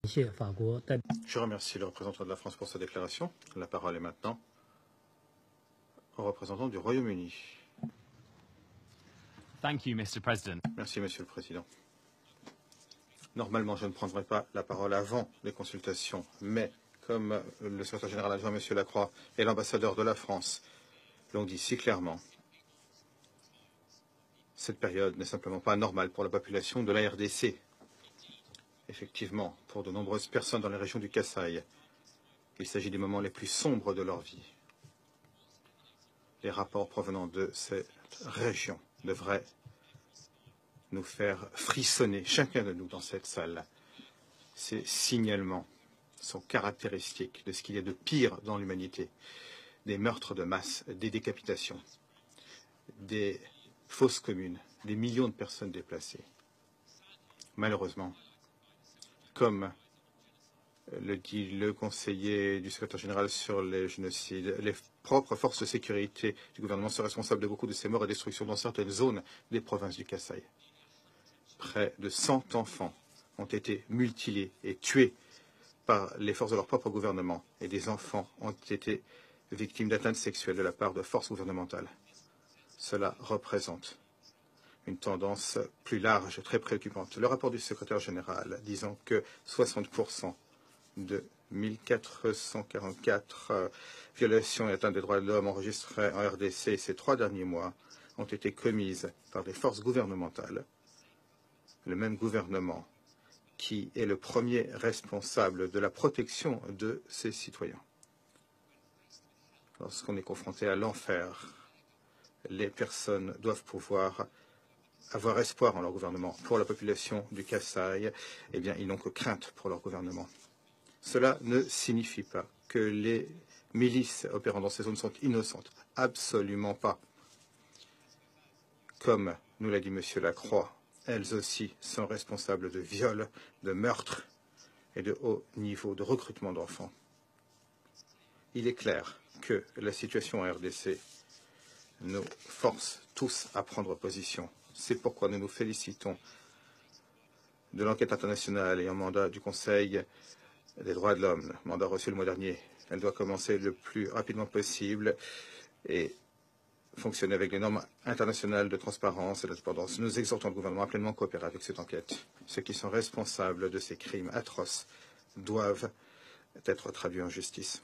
Je remercie le représentant de la France pour sa déclaration. La parole est maintenant au représentant du Royaume-Uni. Mr. President. Merci, Monsieur le Président. Normalement, je ne prendrai pas la parole avant les consultations, mais comme le secrétaire général adjoint, Monsieur Lacroix, et l'ambassadeur de la France l'ont dit si clairement, cette période n'est simplement pas normale pour la population de la RDC. Effectivement, pour de nombreuses personnes dans les régions du Kasaï, il s'agit des moments les plus sombres de leur vie. Les rapports provenant de cette région devraient nous faire frissonner, chacun de nous dans cette salle. Ces signalements sont caractéristiques de ce qu'il y a de pire dans l'humanité. Des meurtres de masse, des décapitations, des fausses communes, des millions de personnes déplacées. Malheureusement, comme le dit le conseiller du secrétaire général sur les génocides, les propres forces de sécurité du gouvernement sont responsables de beaucoup de ces morts et destructions dans certaines zones des provinces du Kasaï. Près de 100 enfants ont été mutilés et tués par les forces de leur propre gouvernement, et des enfants ont été victimes d'atteintes sexuelles de la part de forces gouvernementales. Cela représente une tendance plus large, très préoccupante. Le rapport du secrétaire général disant que 60% de 1444 violations et atteintes des droits de l'homme enregistrées en RDC ces 3 derniers mois ont été commises par des forces gouvernementales. Le même gouvernement qui est le premier responsable de la protection de ses citoyens. Lorsqu'on est confronté à l'enfer, les personnes doivent pouvoir avoir espoir en leur gouvernement. Pour la population du Kasaï, eh bien, ils n'ont que crainte pour leur gouvernement. Cela ne signifie pas que les milices opérant dans ces zones sont innocentes. Absolument pas. Comme nous l'a dit M. Lacroix, elles aussi sont responsables de viols, de meurtres et de haut niveau de recrutement d'enfants. Il est clair que la situation en RDC nous force tous à prendre position. C'est pourquoi nous nous félicitons de l'enquête internationale et un mandat du Conseil des droits de l'homme, mandat reçu le mois dernier. Elle doit commencer le plus rapidement possible et fonctionner avec les normes internationales de transparence et d'indépendance. Nous exhortons le gouvernement à pleinement coopérer avec cette enquête. Ceux qui sont responsables de ces crimes atroces doivent être traduits en justice.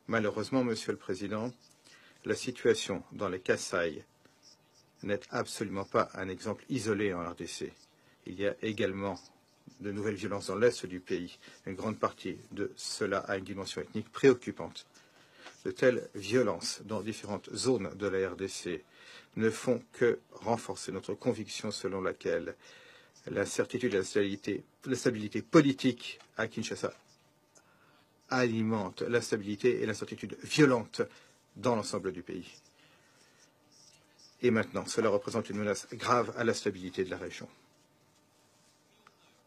Malheureusement, Monsieur le Président, la situation dans les Kasaï n'est absolument pas un exemple isolé en RDC. Il y a également de nouvelles violences dans l'est du pays. Une grande partie de cela a une dimension ethnique préoccupante. De telles violences dans différentes zones de la RDC ne font que renforcer notre conviction selon laquelle l'incertitude et la stabilité politique à Kinshasa alimente l'instabilité et l'incertitude violente dans l'ensemble du pays. Et maintenant, cela représente une menace grave à la stabilité de la région.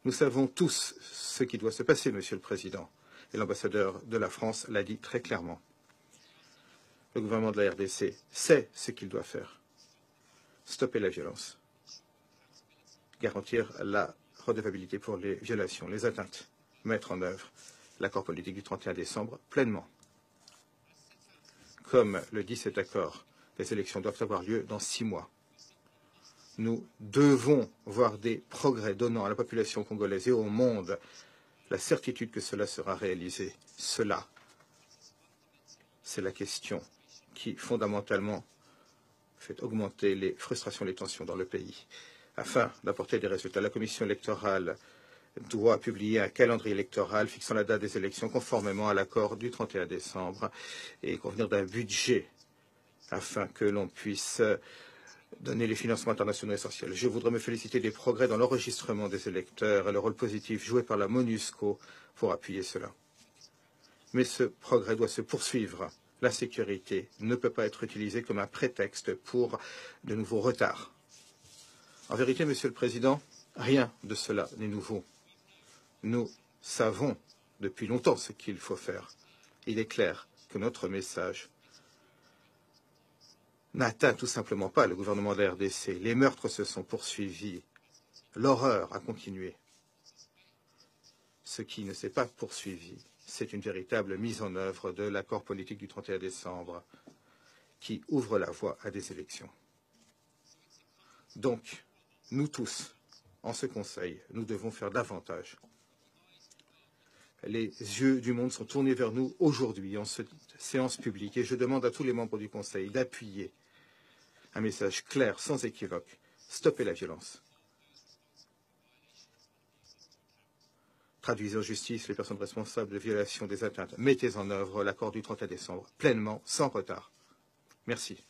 Nous savons tous ce qui doit se passer, Monsieur le Président, et l'ambassadeur de la France l'a dit très clairement. Le gouvernement de la RDC sait ce qu'il doit faire. Stopper la violence. Garantir la redevabilité pour les violations, les atteintes. Mettre en œuvre l'accord politique du 31 décembre pleinement. Comme le dit cet accord, les élections doivent avoir lieu dans 6 mois. Nous devons voir des progrès donnant à la population congolaise et au monde la certitude que cela sera réalisé. Cela, c'est la question qui, fondamentalement, fait augmenter les frustrations et les tensions dans le pays. Afin d'apporter des résultats, la commission électorale doit publier un calendrier électoral fixant la date des élections conformément à l'accord du 31 décembre et convenir d'un budget afin que l'on puisse donner les financements internationaux essentiels. Je voudrais me féliciter des progrès dans l'enregistrement des électeurs et le rôle positif joué par la MONUSCO pour appuyer cela. Mais ce progrès doit se poursuivre. La sécurité ne peut pas être utilisée comme un prétexte pour de nouveaux retards. En vérité, Monsieur le Président, rien de cela n'est nouveau. Nous savons depuis longtemps ce qu'il faut faire. Il est clair que notre message n'atteint tout simplement pas le gouvernement de la RDC. Les meurtres se sont poursuivis. L'horreur a continué. Ce qui ne s'est pas poursuivi, c'est une véritable mise en œuvre de l'accord politique du 31 décembre qui ouvre la voie à des élections. Donc, nous tous, en ce Conseil, nous devons faire davantage. Les yeux du monde sont tournés vers nous aujourd'hui, en cette séance publique, et je demande à tous les membres du Conseil d'appuyer un message clair, sans équivoque. Stoppez la violence. Traduisez en justice les personnes responsables de violations des atteintes. Mettez en œuvre l'accord du 31 décembre, pleinement, sans retard. Merci.